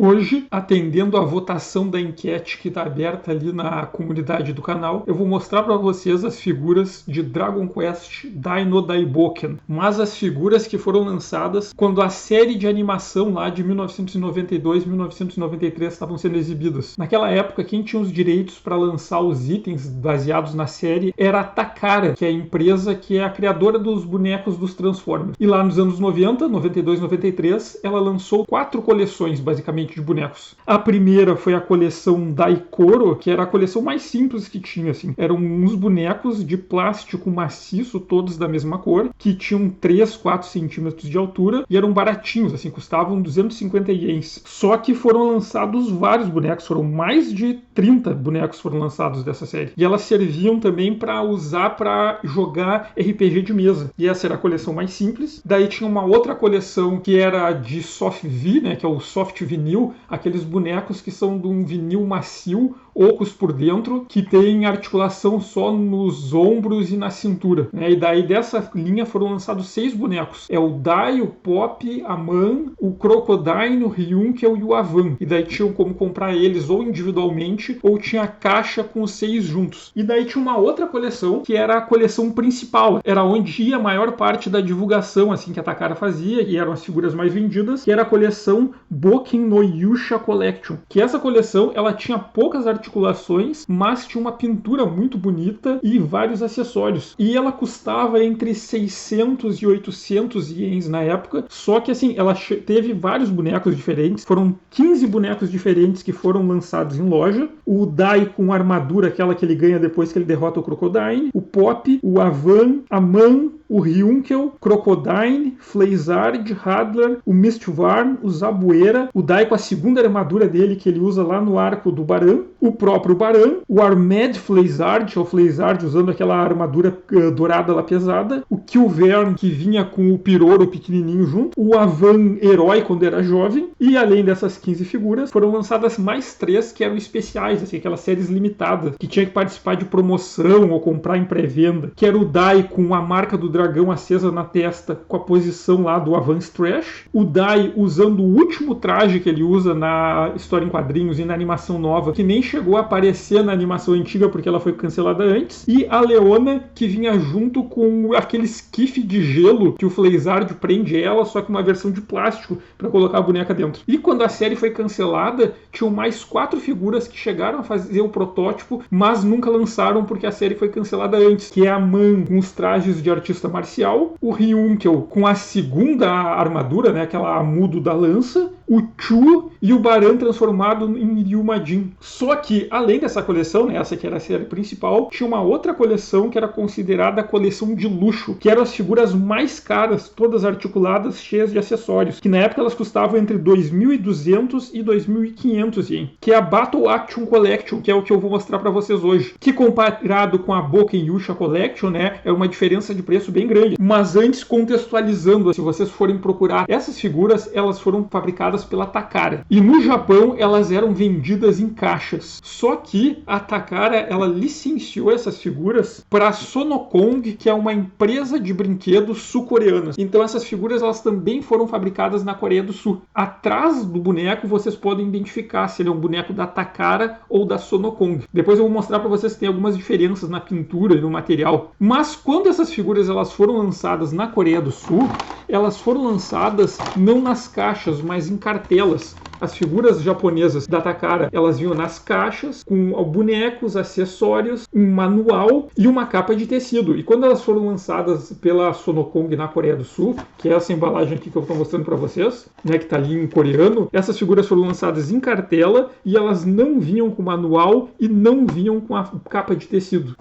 Hoje, atendendo à votação da enquete que está aberta ali na comunidade do canal, eu vou mostrar para vocês as figuras de Dragon Quest Dai no Daiboken, mas as figuras que foram lançadas quando a série de animação lá de 1992 e 1993 estavam sendo exibidas. Naquela época, quem tinha os direitos para lançar os itens baseados na série era a Takara, que é a empresa que é a criadora dos bonecos dos Transformers. E lá nos anos 90, 92 e 93, ela lançou 4 coleções, basicamente, de bonecos. A primeira foi a coleção Daikoro, que era a coleção mais simples que tinha, assim. Eram uns bonecos de plástico maciço, todos da mesma cor, que tinham 3, 4 centímetros de altura e eram baratinhos, assim, custavam 250 ienes. Só que foram lançados vários bonecos, foram mais de 30 bonecos foram lançados dessa série. E elas serviam também para usar para jogar RPG de mesa. E essa era a coleção mais simples. Daí tinha uma outra coleção que era de soft V, né, que é o soft vinil, aqueles bonecos que são de um vinil macio, ocos por dentro, que tem articulação só nos ombros e na cintura, né? E daí dessa linha foram lançados 6 bonecos. É o Dai, o Pop, a Man, o Crocodile, o Ryunkel e o Avan. E daí tinham como comprar eles ou individualmente, ou tinha a caixa com os 6 juntos. E daí tinha uma outra coleção, que era a coleção principal. Era onde ia a maior parte da divulgação, assim, que a Takara fazia, e eram as figuras mais vendidas, que era a coleção Boken no Yusha Collection. Que essa coleção, ela tinha poucas articulações, mas tinha uma pintura muito bonita e vários acessórios. E ela custava entre 600 e 800 ienes na época, só que assim, ela teve vários bonecos diferentes, foram 15 bonecos diferentes que foram lançados em loja. O Dai com armadura, aquela que ele ganha depois que ele derrota o Crocodile, o Pop, o Avan, a Man, o Ryunkel, Crocodile, Fleizard, Radler, o Mistvarn, o Zabuera, o Dai com a segunda armadura dele que ele usa lá no arco do Baran, o próprio Baran, o Armed Fleizard, ou Fleizard usando aquela armadura dourada lá pesada, o Killvern que vinha com o Piroro pequenininho junto, o Avan herói quando era jovem, e além dessas 15 figuras, foram lançadas mais 3 que eram especiais, assim, aquelas séries limitadas, que tinha que participar de promoção ou comprar em pré-venda, que era o Dai com a marca do dragão acesa na testa, com a posição lá do Avan Strash, o Dai usando o último traje que ele usa na história em quadrinhos e na animação nova, que nem chegou a aparecer na animação antiga porque ela foi cancelada antes, e a Leona, que vinha junto com aquele esquife de gelo que o Fleizard prende ela, só que uma versão de plástico para colocar a boneca dentro. E quando a série foi cancelada, tinham mais 4 figuras que chegaram a fazer o protótipo, mas nunca lançaram porque a série foi cancelada antes, que é a Man com os trajes de artista marcial, o Ryunkel com a segunda armadura, né, aquela amudo da lança, o Chu e o Baran transformado em Ryumadin. Só que, além dessa coleção, né, essa que era a série principal, tinha uma outra coleção que era considerada a coleção de luxo, que eram as figuras mais caras, todas articuladas, cheias de acessórios, que na época elas custavam entre 2.200 e 2.500 ien, que é a Battle Action Collection, que é o que eu vou mostrar para vocês hoje, que comparado com a Boken Yusha Collection, né, é uma diferença de preço bem grande. Mas antes, contextualizando, se vocês forem procurar essas figuras, elas foram fabricadas pela Takara. E no Japão, elas eram vendidas em caixas. Só que a Takara, ela licenciou essas figuras para a Sonokong, que é uma empresa de brinquedos sul-coreana. Então essas figuras, elas também foram fabricadas na Coreia do Sul. Atrás do boneco, vocês podem identificar se ele é um boneco da Takara ou da Sonokong. Depois eu vou mostrar para vocês que tem algumas diferenças na pintura e no material. Mas quando essas figuras elas foram lançadas na Coreia do Sul, elas foram lançadas não nas caixas, mas em cartelas. As figuras japonesas da Takara, elas vinham nas caixas, com bonecos, acessórios, um manual e uma capa de tecido. E quando elas foram lançadas pela Sonokong na Coreia do Sul, que é essa embalagem aqui que eu estou mostrando para vocês, né, que está ali em coreano, essas figuras foram lançadas em cartela e elas não vinham com manual e não vinham com a capa de tecido.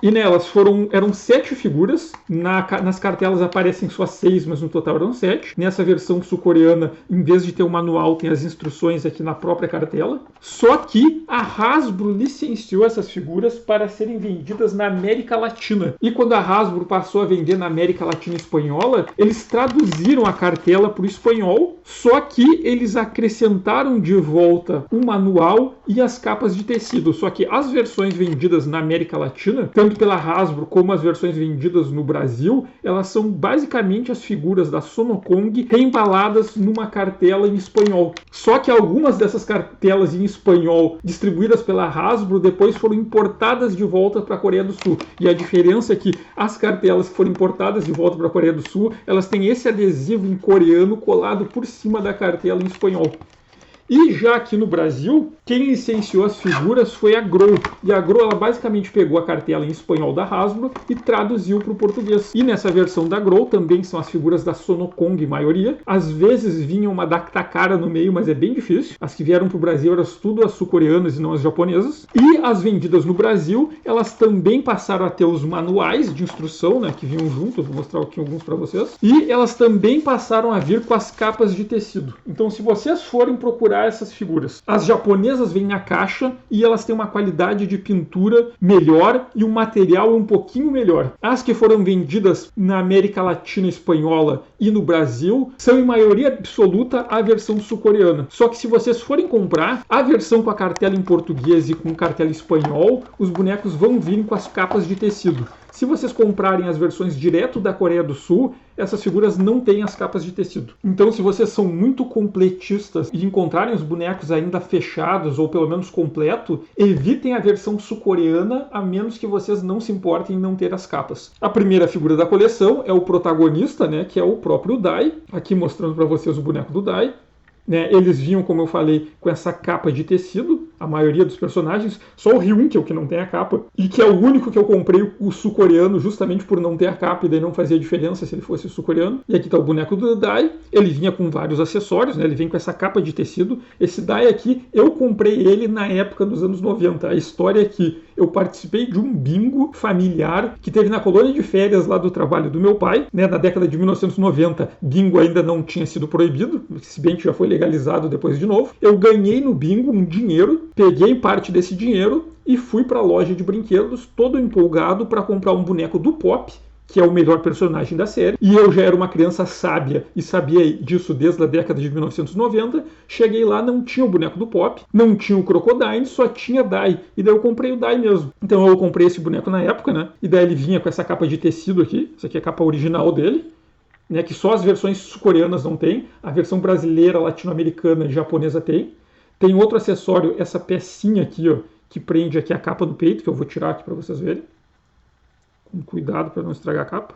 E nelas eram 7 figuras, nas cartelas aparecem só 6, mas no total eram 7. Nessa versão sul-coreana, em vez de ter o manual, tem as instruções aqui na própria cartela. Só que a Hasbro licenciou essas figuras para serem vendidas na América Latina. E quando a Hasbro passou a vender na América Latina e Espanhola, eles traduziram a cartela para o espanhol, só que eles acrescentaram de volta o manual e as capas de tecido. Só que as versões vendidas na América Latina tanto pela Hasbro como as versões vendidas no Brasil, elas são basicamente as figuras da Sonokong reembaladas numa cartela em espanhol. Só que algumas dessas cartelas em espanhol distribuídas pela Hasbro depois foram importadas de volta para a Coreia do Sul. E a diferença é que as cartelas que foram importadas de volta para a Coreia do Sul, elas têm esse adesivo em coreano colado por cima da cartela em espanhol. E já aqui no Brasil, quem licenciou as figuras foi a Grow. E a Grow, ela basicamente pegou a cartela em espanhol da Hasbro e traduziu para o português. E nessa versão da Grow também são as figuras da Sonokong, maioria. Às vezes vinha uma da Takara no meio, mas é bem difícil. As que vieram para o Brasil eram tudo as sul-coreanas e não as japonesas. E as vendidas no Brasil, elas também passaram a ter os manuais de instrução, né, que vinham juntos. Vou mostrar aqui alguns para vocês. E elas também passaram a vir com as capas de tecido. Então, se vocês forem procurar essas figuras, as japonesas vêm na caixa e elas têm uma qualidade de pintura melhor e um material um pouquinho melhor. As que foram vendidas na América Latina espanhola e no Brasil são em maioria absoluta a versão sul-coreana. Só que se vocês forem comprar a versão com a cartela em português e com cartela em espanhol, os bonecos vão vir com as capas de tecido. Se vocês comprarem as versões direto da Coreia do Sul, essas figuras não têm as capas de tecido. Então, se vocês são muito completistas e encontrarem os bonecos ainda fechados ou pelo menos completo, evitem a versão sul-coreana, a menos que vocês não se importem em não ter as capas. A primeira figura da coleção é o protagonista, né, que é o próprio Dai. Aqui mostrando para vocês o boneco do Dai. Eles vinham, como eu falei, com essa capa de tecido, a maioria dos personagens, só o Ryun, que é o que não tem a capa, e que é o único que eu comprei o sul-coreano justamente por não ter a capa, e daí não fazia diferença se ele fosse sul-coreano. E aqui está o boneco do Dai, ele vinha com vários acessórios, né? Ele vem com essa capa de tecido. Esse Dai aqui, eu comprei ele na época dos anos 90. A história é que eu participei de um bingo familiar que teve na colônia de férias lá do trabalho do meu pai, né? Na década de 1990, bingo ainda não tinha sido proibido, se bem que já foi legalizado depois de novo. Eu ganhei no bingo um dinheiro, peguei parte desse dinheiro e fui para a loja de brinquedos todo empolgado para comprar um boneco do Pop, que é o melhor personagem da série. E eu já era uma criança sábia e sabia disso desde a década de 1990. Cheguei lá, não tinha o boneco do Pop, não tinha o Crocodile, só tinha Dai. E daí eu comprei o Dai mesmo. Então eu comprei esse boneco na época, né? E daí ele vinha com essa capa de tecido aqui. Essa aqui é a capa original dele, né? Que só as versões sul-coreanas não tem. A versão brasileira, latino-americana e japonesa tem. Tem outro acessório, essa pecinha aqui, ó, que prende aqui a capa do peito, que eu vou tirar aqui para vocês verem. Com cuidado para não estragar a capa.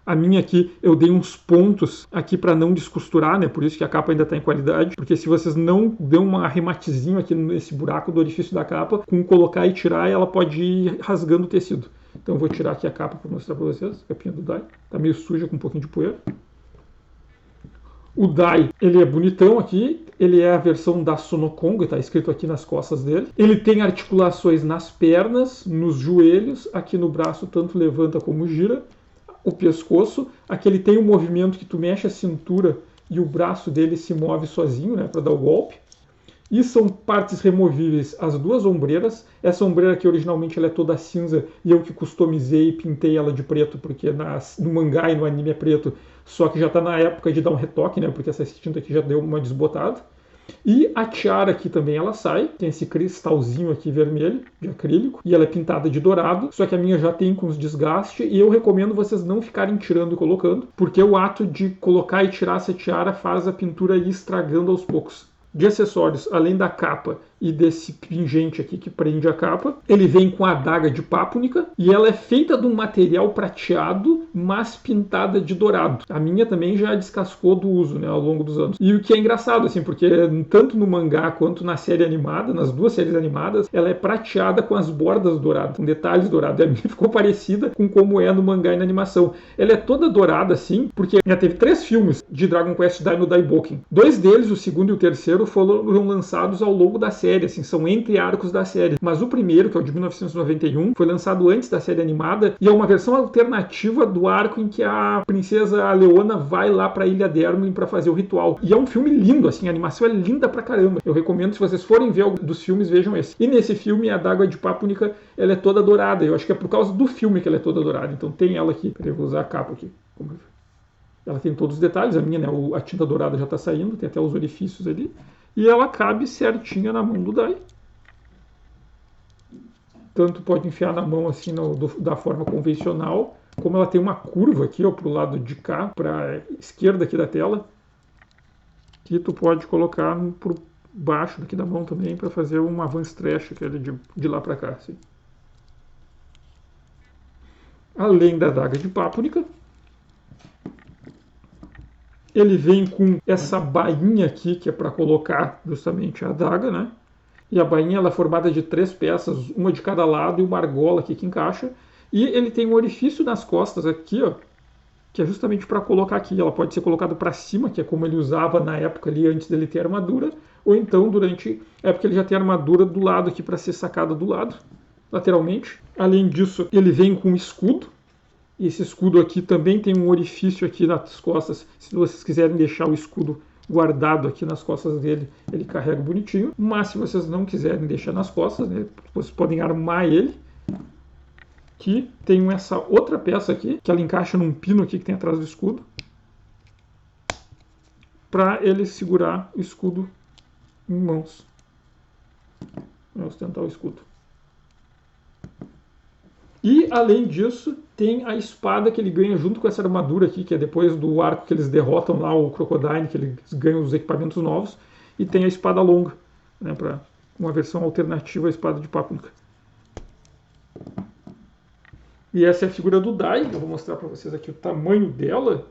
A minha aqui, eu dei uns pontos aqui para não descosturar, né? Por isso que a capa ainda está em qualidade. Porque se vocês não dão um arrematezinho aqui nesse buraco do orifício da capa, com colocar e tirar, ela pode ir rasgando o tecido. Então eu vou tirar aqui a capa para mostrar para vocês. A capinha do Dai. Tá meio suja com um pouquinho de poeira. O Dai, ele é bonitão aqui, ele é a versão da Sonokong, está escrito aqui nas costas dele. Ele tem articulações nas pernas, nos joelhos, aqui no braço tanto levanta como gira. O pescoço, aqui ele tem um movimento que tu mexe a cintura e o braço dele se move sozinho, né, para dar o golpe. E são partes removíveis as duas ombreiras. Essa ombreira aqui originalmente ela é toda cinza e eu que customizei e pintei ela de preto, porque no mangá e no anime é preto. Só que já está na época de dar um retoque, né? Porque essa tinta aqui já deu uma desbotada. E a tiara aqui também ela sai, tem esse cristalzinho aqui vermelho de acrílico e ela é pintada de dourado, só que a minha já tem com os desgastes e eu recomendo vocês não ficarem tirando e colocando, porque o ato de colocar e tirar essa tiara faz a pintura ir estragando aos poucos. De acessórios, além da capa e desse pingente aqui que prende a capa, ele vem com a adaga de pápunica e ela é feita de um material prateado, mas pintada de dourado. A minha também já descascou do uso, né, ao longo dos anos. E o que é engraçado, assim, porque tanto no mangá quanto na série animada, nas duas séries animadas, ela é prateada com as bordas douradas, com detalhes dourados. E a minha ficou parecida com como é no mangá e na animação. Ela é toda dourada, assim, porque já teve 3 filmes de Dragon Quest Dai Daiboken. 2 deles, o segundo e o terceiro, foram lançados ao longo da série, assim, são entre arcos da série. Mas o primeiro, que é o de 1991, foi lançado antes da série animada e é uma versão alternativa do arco em que a princesa Leona vai lá pra Ilha Dermlin pra fazer o ritual. E é um filme lindo, assim, a animação é linda pra caramba. Eu recomendo, se vocês forem ver algum dos filmes, vejam esse. E nesse filme, a adaga de pápunica, ela é toda dourada. Eu acho que é por causa do filme que ela é toda dourada. Então tem ela aqui. Peraí, eu vou usar a capa aqui. Ela tem todos os detalhes, a minha, né, a tinta dourada já tá saindo, tem até os orifícios ali. E ela cabe certinha na mão do Dai. tanto pode enfiar na mão assim da forma convencional, como ela tem uma curva aqui, ó, pro lado de cá, para esquerda aqui da tela, que tu pode colocar por baixo aqui da mão também para fazer um avance trash, que é de lá para cá, assim. Além da adaga de Páprica, ele vem com essa bainha aqui, que é para colocar justamente a adaga, né? E a bainha ela é formada de 3 peças, uma de cada lado, e uma argola aqui que encaixa. E ele tem um orifício nas costas aqui, ó, que é justamente para colocar aqui. Ela pode ser colocada para cima, que é como ele usava na época ali antes dele ter armadura, ou então durante a época ele já tem armadura do lado aqui para ser sacada do lado, lateralmente. Além disso, ele vem com um escudo. E esse escudo aqui também tem um orifício aqui nas costas. Se vocês quiserem deixar o escudo guardado aqui nas costas dele, ele carrega bonitinho. Mas se vocês não quiserem deixar nas costas, né, vocês podem armar ele. Que tem essa outra peça aqui, que ela encaixa num pino aqui que tem atrás do escudo, para ele segurar o escudo em mãos. Vamos tentar o escudo. E, além disso, tem a espada que ele ganha junto com essa armadura aqui, que é depois do arco que eles derrotam lá o Crocodile, que eles ganham os equipamentos novos. E tem a espada longa, né, para uma versão alternativa à espada de Páprica. E essa é a figura do Dai. Eu vou mostrar para vocês aqui o tamanho dela.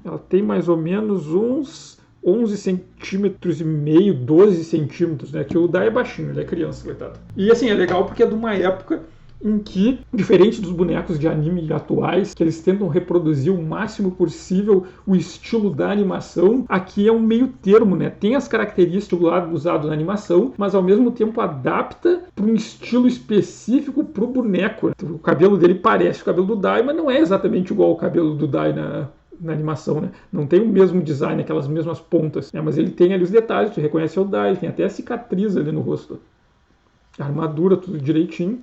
Ela tem mais ou menos uns 11 centímetros e meio, 12 centímetros, né? Que o Dai é baixinho, ele é criança, coitado. E assim, é legal porque é de uma época em que, diferente dos bonecos de anime atuais, que eles tentam reproduzir o máximo possível o estilo da animação, aqui é um meio termo, né? Tem as características do lado usado na animação, mas ao mesmo tempo adapta para um estilo específico para o boneco. O cabelo dele parece o cabelo do Dai, mas não é exatamente igual ao cabelo do Dai na animação, né? Não tem o mesmo design, aquelas mesmas pontas, né? Mas ele tem ali os detalhes, tu reconhece o Dai, ele tem até a cicatriz ali no rosto. A armadura, tudo direitinho.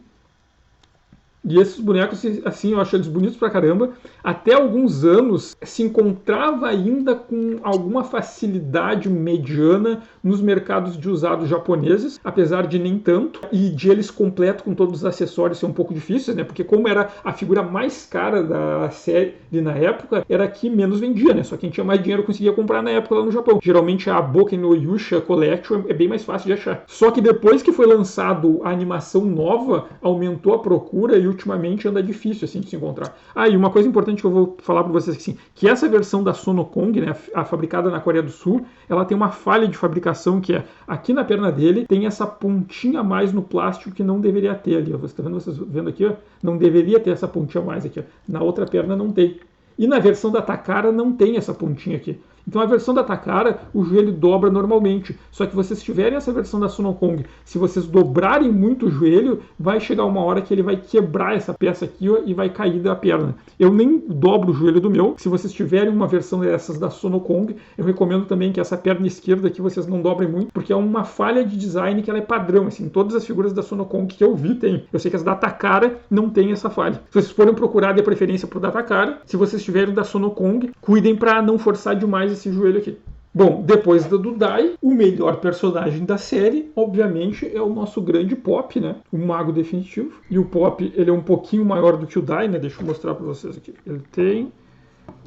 E esses bonecos, assim, eu acho eles bonitos pra caramba. Até alguns anos se encontrava ainda com alguma facilidade mediana nos mercados de usados japoneses, apesar de nem tanto. E de eles completo com todos os acessórios ser um pouco difíceis, né? Porque como era a figura mais cara da série na época, era a que menos vendia, né? Só quem tinha mais dinheiro conseguia comprar na época lá no Japão. Geralmente a Boken no Yusha Collection é bem mais fácil de achar. Só que depois que foi lançado a animação nova, aumentou a procura e ultimamente anda difícil assim de se encontrar. E uma coisa importante que eu vou falar para vocês assim, que essa versão da Sonokong, né, a fabricada na Coreia do Sul, ela tem uma falha de fabricação que é aqui na perna dele tem essa pontinha a mais no plástico que não deveria ter ali. Vocês vendo aqui, ó, não deveria ter essa pontinha a mais aqui. Ó. Na outra perna não tem. E na versão da Takara não tem essa pontinha aqui. Então a versão da Takara, o joelho dobra normalmente. Só que vocês tiverem essa versão da Sonokong, se vocês dobrarem muito o joelho, vai chegar uma hora que ele vai quebrar essa peça aqui, ó, e vai cair da perna. Eu nem dobro o joelho do meu. Se vocês tiverem uma versão dessas da Sonokong, eu recomendo também que essa perna esquerda aqui vocês não dobrem muito, porque é uma falha de design que ela é padrão. Assim, todas as figuras da Sonokong que eu vi tem. Eu sei que as da Takara não tem essa falha. Se vocês forem procurar, dê preferência pro da Takara. Se vocês tiverem da Sonokong, cuidem para não forçar demais esse joelho aqui. Bom, depois do Dai, o melhor personagem da série, obviamente, é o nosso grande Pop, né? O mago definitivo. E o Pop, ele é um pouquinho maior do que o Dai, né? Deixa eu mostrar para vocês aqui. Ele tem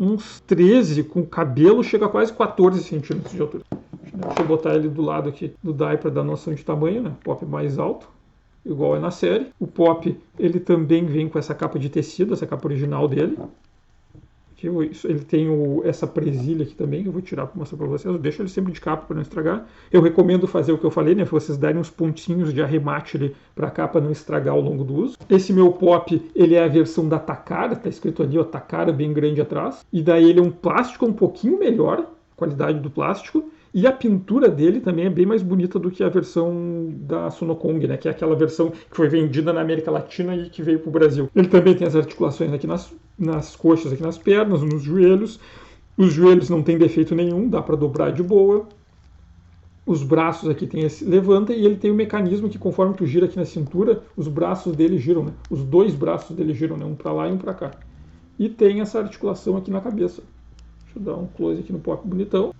uns 13, com cabelo, chega a quase 14 centímetros de altura. Deixa eu botar ele do lado aqui do Dai para dar noção de tamanho, né? O Pop mais alto, igual é na série. O Pop, ele também vem com essa capa de tecido, essa capa original dele. Ele tem essa presilha aqui também, que eu vou tirar para mostrar para vocês. Eu deixo ele sempre de capa para não estragar. Eu recomendo fazer o que eu falei, né? Vocês darem uns pontinhos de arremate ali para a capa não estragar ao longo do uso. Esse meu Pop, ele é a versão da Takara, tá escrito ali, ó, Takara bem grande atrás. E daí ele é um plástico um pouquinho melhor, a qualidade do plástico. E a pintura dele também é bem mais bonita do que a versão da Sonokong, né? Que é aquela versão que foi vendida na América Latina e que veio para o Brasil. Ele também tem as articulações aqui nas coxas, aqui nas pernas, nos joelhos. Os joelhos não tem defeito nenhum, dá para dobrar de boa. Os braços aqui tem esse levanta e ele tem um mecanismo que conforme tu gira aqui na cintura, os braços dele giram, né? Os dois braços dele giram, né? Um para lá e um para cá. E tem essa articulação aqui na cabeça. Deixa eu dar um close aqui no Pop bonitão.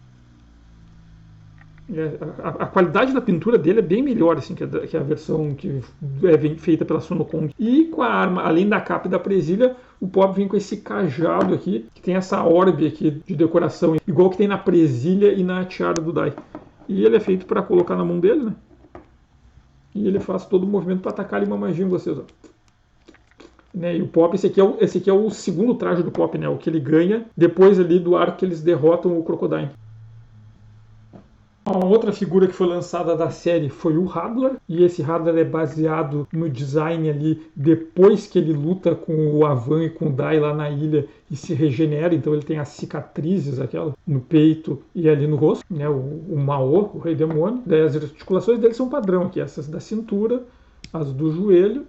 A qualidade da pintura dele é bem melhor assim, que a versão que é feita pela Sonocon. E com a arma, além da capa e da presilha, o Pop vem com esse cajado aqui, que tem essa orbe aqui de decoração, igual que tem na presilha e na tiara do Dai. E ele é feito para colocar na mão dele, né? E ele faz todo o movimento para atacar ali uma magia em vocês, ó. Né, e o Pop, esse aqui é o segundo traje do Pop, né? O que ele ganha depois ali do arco que eles derrotam o Crocodile. Uma outra figura que foi lançada da série foi o Hadlar, e esse Hadlar é baseado no design ali depois que ele luta com o Avan e com o Dai lá na ilha e se regenera, então ele tem as cicatrizes aquela no peito e ali no rosto, né, o Mao, o Rei Demônio. Daí as articulações dele são padrão aqui, essas da cintura, as do joelho,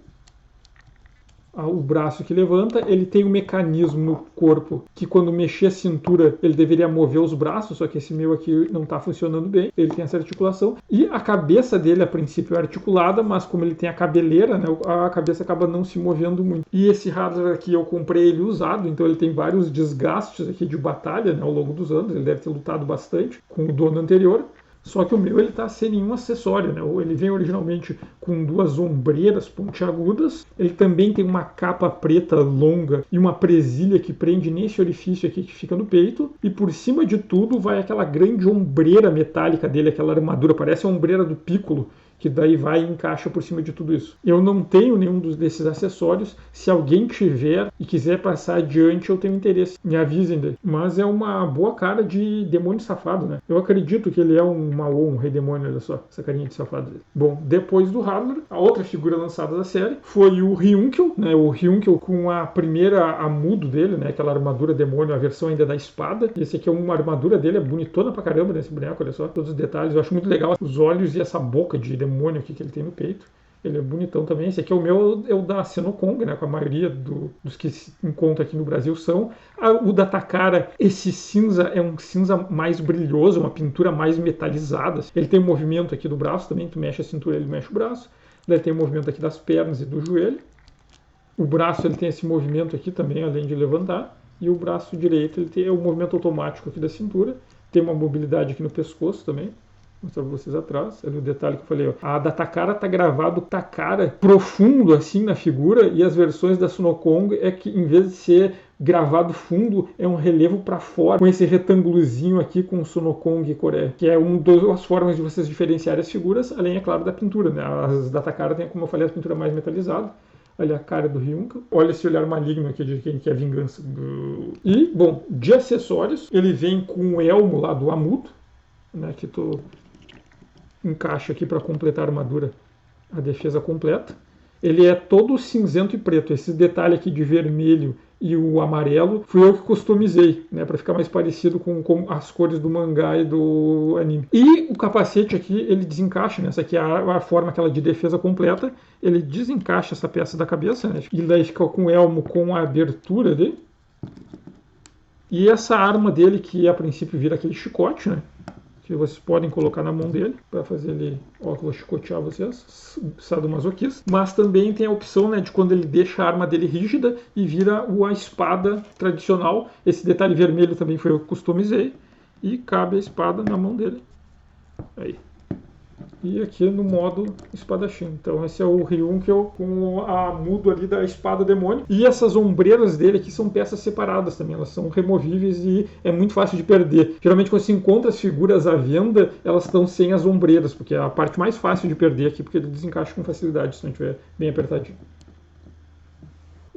o braço que levanta, ele tem um mecanismo no corpo que quando mexer a cintura ele deveria mover os braços, só que esse meu aqui não está funcionando bem, ele tem essa articulação, e a cabeça dele a princípio é articulada, mas como ele tem a cabeleira, né, a cabeça acaba não se movendo muito. E esse Hadlar aqui eu comprei ele usado, então ele tem vários desgastes aqui de batalha, né, ao longo dos anos, ele deve ter lutado bastante com o dono anterior. Só que o meu ele tá sem nenhum acessório, né? Ele vem originalmente com duas ombreiras pontiagudas. Ele também tem uma capa preta longa e uma presilha que prende nesse orifício aqui que fica no peito. E por cima de tudo vai aquela grande ombreira metálica dele, aquela armadura, parece a ombreira do Piccolo, que daí vai e encaixa por cima de tudo isso. Eu não tenho nenhum desses acessórios. Se alguém tiver e quiser passar adiante, eu tenho interesse. Me avisem dele. Mas é uma boa cara de demônio safado, né? Eu acredito que ele é um Mao, um rei demônio, olha só, essa carinha de safado dele. Bom, depois do Hadlar, a outra figura lançada da série foi o Ryunkel, né? O Ryunkel com a primeira amudo dele, né? Aquela armadura demônio, a versão ainda da espada. Esse aqui é uma armadura dele, é bonitona pra caramba nesse boneco, olha só. Todos os detalhes, eu acho muito legal. Os olhos e essa boca de demônio aqui que ele tem no peito. Ele é bonitão também. Esse aqui é o meu, é o da Senokong, né? Com a maioria dos que se encontra aqui no Brasil são. O da Takara, esse cinza é um cinza mais brilhoso, uma pintura mais metalizada. Ele tem um movimento aqui do braço também. Tu mexe a cintura, ele mexe o braço. Daí tem o movimento aqui das pernas e do joelho. O braço ele tem esse movimento aqui também, além de levantar. E o braço direito ele tem o movimento automático aqui da cintura. Tem uma mobilidade aqui no pescoço também. Vou mostrar pra vocês atrás. Ali o detalhe que eu falei, ó. A da Takara tá gravado Takara profundo assim na figura, e as versões da Sonokong é que em vez de ser gravado fundo, é um relevo para fora, com esse retângulozinho aqui com Sonokong e Coreia, que é uma das formas de vocês diferenciarem as figuras, além, é claro, da pintura, né? As da Takara tem, como eu falei, a pintura mais metalizada. Olha a cara do Ryunkel. Olha esse olhar maligno aqui de quem quer vingança. E, bom, de acessórios, ele vem com o elmo lá do Amudo, né? Que tu encaixa aqui para completar a armadura, a defesa completa. Ele é todo cinzento e preto. Esse detalhe aqui de vermelho e o amarelo fui eu que customizei, né, para ficar mais parecido com as cores do mangá e do anime. E o capacete aqui, ele desencaixa, né? Essa aqui é a forma aquela de defesa completa. Ele desencaixa essa peça da cabeça, né? E daí fica com o elmo com a abertura dele. E essa arma dele, que a princípio vira aquele chicote, né? Que vocês podem colocar na mão dele para fazer ele, ó, que eu vou chicotear vocês, sadomasoquista. Mas também tem a opção, né, de quando ele deixa a arma dele rígida e vira a espada tradicional. Esse detalhe vermelho também foi eu que customizei e cabe a espada na mão dele. Aí. E aqui no modo espadachim. Então esse é o Ryunkel com a mudo ali da espada demônio. E essas ombreiras dele aqui são peças separadas também. Elas são removíveis e é muito fácil de perder. Geralmente quando se encontra as figuras à venda, elas estão sem as ombreiras, porque é a parte mais fácil de perder aqui, porque ele desencaixa com facilidade se não estiver bem apertadinho.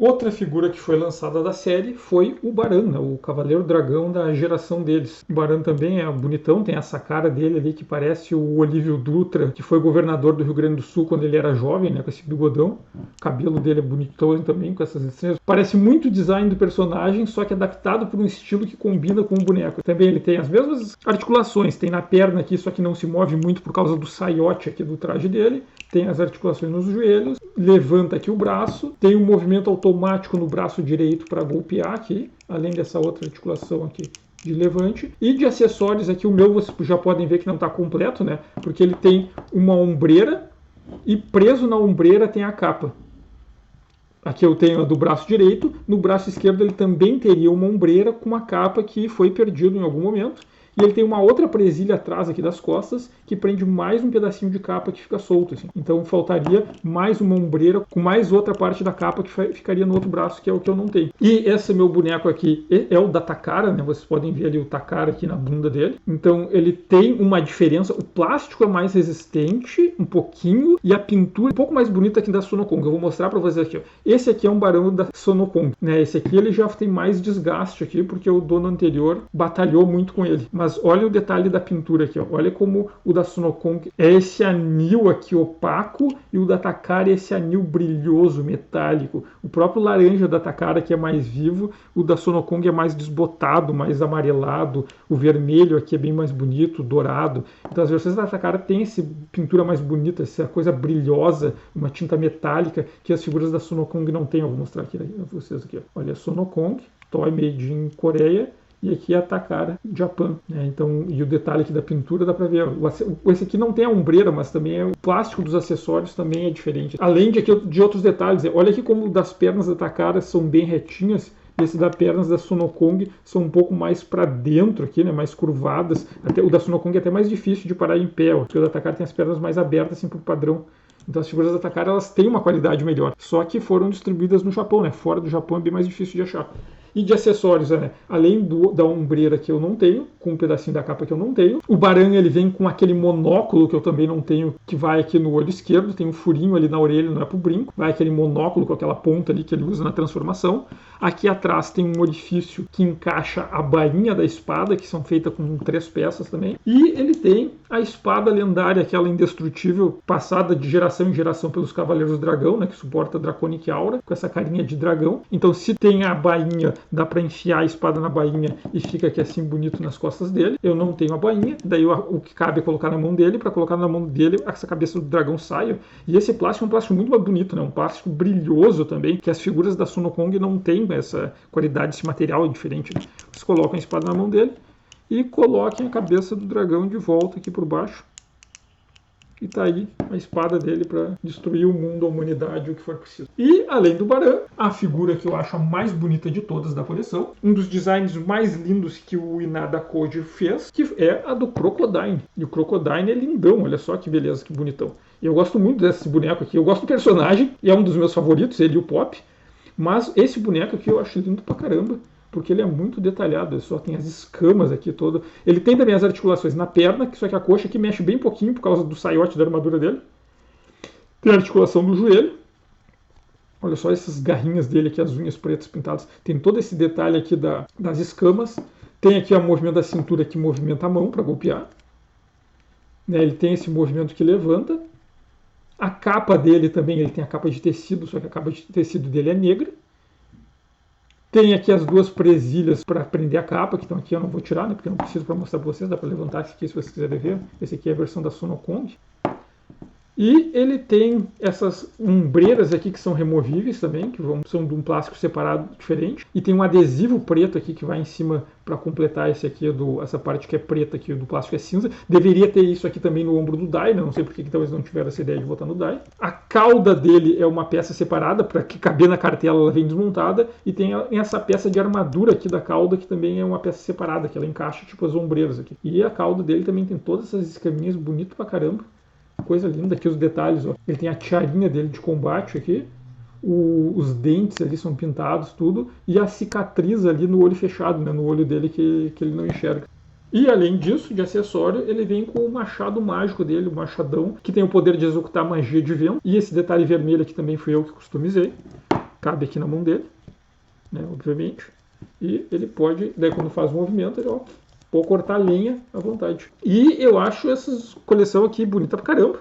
Outra figura que foi lançada da série foi o Baran, né, o Cavaleiro Dragão da geração deles. O Baran também é bonitão, tem essa cara dele ali que parece o Olívio Dutra, que foi governador do Rio Grande do Sul quando ele era jovem, né, com esse bigodão. O cabelo dele é bonitão também, com essas estrelas. Parece muito o design do personagem, só que adaptado por um estilo que combina com o boneco. Também ele tem as mesmas articulações, tem na perna aqui, só que não se move muito por causa do saiote aqui do traje dele. Tem as articulações nos joelhos, levanta aqui o braço, tem um movimento automático no braço direito para golpear aqui, além dessa outra articulação aqui de levante. E de acessórios aqui, o meu vocês já podem ver que não está completo, né? Porque ele tem uma ombreira e preso na ombreira tem a capa. Aqui eu tenho a do braço direito, no braço esquerdo ele também teria uma ombreira com uma capa que foi perdido em algum momento. E ele tem uma outra presilha atrás aqui das costas que prende mais um pedacinho de capa que fica solto, assim. Então faltaria mais uma ombreira com mais outra parte da capa que ficaria no outro braço, que é o que eu não tenho. E esse meu boneco aqui é o da Takara, né? Vocês podem ver ali o Takara aqui na bunda dele. Então ele tem uma diferença. O plástico é mais resistente, um pouquinho, e a pintura é um pouco mais bonita que da Sonokong. Eu vou mostrar para vocês aqui, ó. Esse aqui é um barão da Sonokong, né? Esse aqui ele já tem mais desgaste aqui, porque o dono anterior batalhou muito com ele. Mas olha o detalhe da pintura aqui, ó. Olha como o da Sonokong é esse anil aqui opaco e o da Takara é esse anil brilhoso, metálico. O próprio laranja da Takara que é mais vivo, o da Sonokong é mais desbotado, mais amarelado. O vermelho aqui é bem mais bonito, dourado. Então as versões da Takara tem essa pintura mais bonita, essa coisa brilhosa, uma tinta metálica que as figuras da Sonokong não têm. Eu vou mostrar aqui para vocês aqui, ó. Olha a Sonokong, Toy Made in Coreia. E aqui é a Takara, Japan, né? Então, e o detalhe aqui da pintura dá pra ver. Esse aqui não tem a ombreira, mas também o plástico dos acessórios também é diferente. Além de outros detalhes. Olha aqui como das pernas da Takara são bem retinhas. E esse das pernas da Sonokong são um pouco mais para dentro aqui, né? Mais curvadas. Até, o da Sonokong é até mais difícil de parar em pé. Porque o da Takara tem as pernas mais abertas, assim, pro padrão. Então as figuras da Takara, elas têm uma qualidade melhor. Só que foram distribuídas no Japão, né? Fora do Japão é bem mais difícil de achar. E de acessórios, né? Além da ombreira que eu não tenho, com um pedacinho da capa que eu não tenho. O Baran, ele vem com aquele monóculo que eu também não tenho, que vai aqui no olho esquerdo. Tem um furinho ali na orelha, não é pro brinco. Vai aquele monóculo com aquela ponta ali que ele usa na transformação. Aqui atrás tem um orifício que encaixa a bainha da espada, que são feitas com 3 peças também. E ele tem a espada lendária, aquela indestrutível, passada de geração em geração pelos Cavaleiros do Dragão, né? Que suporta a Draconic Aura, com essa carinha de dragão. Então se tem a bainha, dá para enfiar a espada na bainha e fica aqui assim bonito nas costas dele. Eu não tenho a bainha, daí o que cabe é colocar na mão dele. Para colocar na mão dele, essa cabeça do dragão sai. E esse plástico é um plástico muito mais bonito, né? Um plástico brilhoso também, que as figuras da Sonokong não têm essa qualidade, esse material é diferente, né? Vocês colocam a espada na mão dele e coloquem a cabeça do dragão de volta aqui por baixo. E tá aí a espada dele para destruir o mundo, a humanidade, o que for preciso. E, além do Baran, a figura que eu acho a mais bonita de todas da coleção, um dos designs mais lindos que o Inada Koji fez, que é a do Crocodile. E o Crocodile é lindão, olha só que beleza, que bonitão. E eu gosto muito desse boneco aqui, eu gosto do personagem, e é um dos meus favoritos, ele e o Pop. Mas esse boneco aqui eu acho lindo pra caramba, porque ele é muito detalhado, ele só tem as escamas aqui todo. Ele tem também as articulações na perna, só que a coxa aqui mexe bem pouquinho por causa do saiote da armadura dele. Tem a articulação do joelho. Olha só essas garrinhas dele aqui, as unhas pretas pintadas. Tem todo esse detalhe aqui das escamas. Tem aqui o movimento da cintura que movimenta a mão para golpear. Né, ele tem esse movimento que levanta. A capa dele também, ele tem a capa de tecido, só que a capa de tecido dele é negra. Tem aqui as 2 presilhas para prender a capa, que estão aqui, eu não vou tirar, né, porque eu não preciso para mostrar para vocês, dá para levantar esse aqui se vocês quiserem ver. Esse aqui é a versão da Sonokong. E ele tem essas ombreiras aqui que são removíveis também, que são de um plástico separado diferente. E tem um adesivo preto aqui que vai em cima para completar esse aqui, essa parte que é preta aqui, do plástico é cinza. Deveria ter isso aqui também no ombro do Dai, né? Não sei porque que talvez não tiveram essa ideia de botar no Dai. A cauda dele é uma peça separada, para que caber na cartela ela vem desmontada. E tem essa peça de armadura aqui da cauda, que também é uma peça separada, que ela encaixa tipo as ombreiras aqui. E a cauda dele também tem todas essas escaminhas, bonito pra caramba. Coisa linda aqui os detalhes, ó. Ele tem a tiarinha dele de combate aqui, os dentes ali são pintados, tudo, e a cicatriz ali no olho fechado, né, no olho dele que ele não enxerga. E além disso, de acessório, ele vem com o machado mágico dele, o machadão, que tem o poder de executar magia de vento. E esse detalhe vermelho aqui também fui eu que customizei. Cabe aqui na mão dele, né, obviamente. E ele pode, daí quando faz o movimento, ele, ó, pode cortar lenha à vontade. E eu acho essa coleção aqui bonita pra caramba.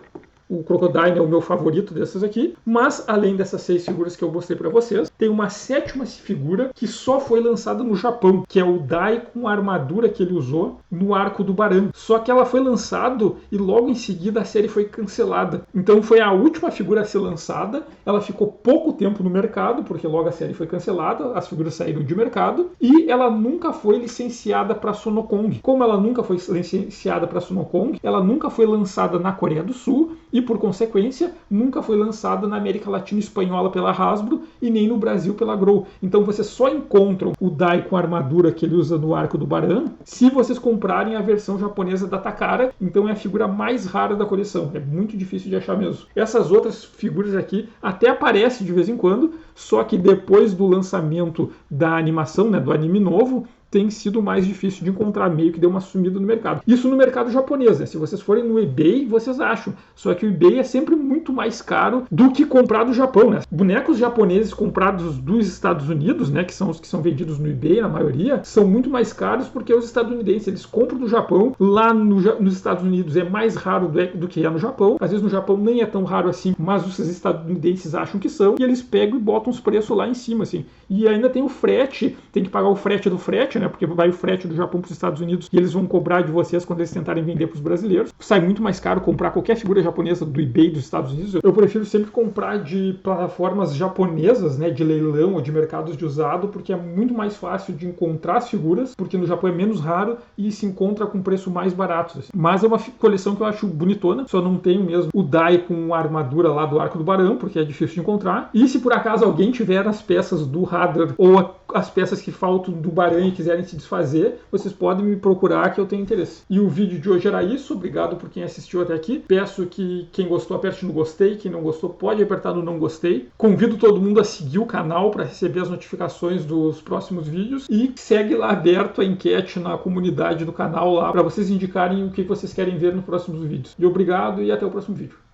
O Crocodile é o meu favorito dessas aqui. Mas, além dessas 6 figuras que eu mostrei pra vocês, tem uma 7ª figura que só foi lançada no Japão, que é o Dai com a armadura que ele usou no arco do Baran. Só que ela foi lançada e logo em seguida a série foi cancelada. Então foi a última figura a ser lançada. Ela ficou pouco tempo no mercado, porque logo a série foi cancelada, as figuras saíram de mercado. E ela nunca foi licenciada para Sonokong. Como ela nunca foi licenciada para Sonokong, ela nunca foi lançada na Coreia do Sul e, por consequência, nunca foi lançada na América Latina e Espanhola pela Hasbro e nem no Brasil pela Grow. Então vocês só encontram o Dai com a armadura que ele usa no arco do Baran se vocês comprarem a versão japonesa da Takara. Então é a figura mais rara da coleção, é muito difícil de achar mesmo. Essas outras figuras aqui até aparecem de vez em quando, só que depois do lançamento da animação, né, do anime novo, tem sido mais difícil de encontrar, meio que deu uma sumida no mercado. Isso no mercado japonês, né? Se vocês forem no eBay, vocês acham. Só que o eBay é sempre muito mais caro do que comprar do Japão, né? Bonecos japoneses comprados dos Estados Unidos, né, que são os que são vendidos no eBay, na maioria, são muito mais caros porque os estadunidenses, eles compram do Japão. Lá nos Estados Unidos é mais raro do que é no Japão. Às vezes no Japão nem é tão raro assim, mas os estadunidenses acham que são, e eles pegam e botam os preços lá em cima, assim. E ainda tem o frete, tem que pagar o frete do frete, né? Porque vai o frete do Japão para os Estados Unidos e eles vão cobrar de vocês quando eles tentarem vender para os brasileiros. Sai muito mais caro comprar qualquer figura japonesa do eBay dos Estados Unidos. Eu prefiro sempre comprar de plataformas japonesas, né, de leilão ou de mercados de usado, porque é muito mais fácil de encontrar as figuras, porque no Japão é menos raro e se encontra com preço mais barato. Assim. Mas é uma coleção que eu acho bonitona, só não tenho mesmo o Dai com a armadura lá do Arco do Barão, porque é difícil de encontrar. E se por acaso alguém tiver as peças do Hadar ou as peças que faltam do Baran e quiserem se desfazer, vocês podem me procurar que eu tenho interesse. E o vídeo de hoje era isso. Obrigado por quem assistiu até aqui. Peço que quem gostou aperte no gostei, quem não gostou pode apertar no não gostei. Convido todo mundo a seguir o canal para receber as notificações dos próximos vídeos e segue lá aberto a enquete na comunidade do canal lá para vocês indicarem o que vocês querem ver nos próximos vídeos. E obrigado e até o próximo vídeo.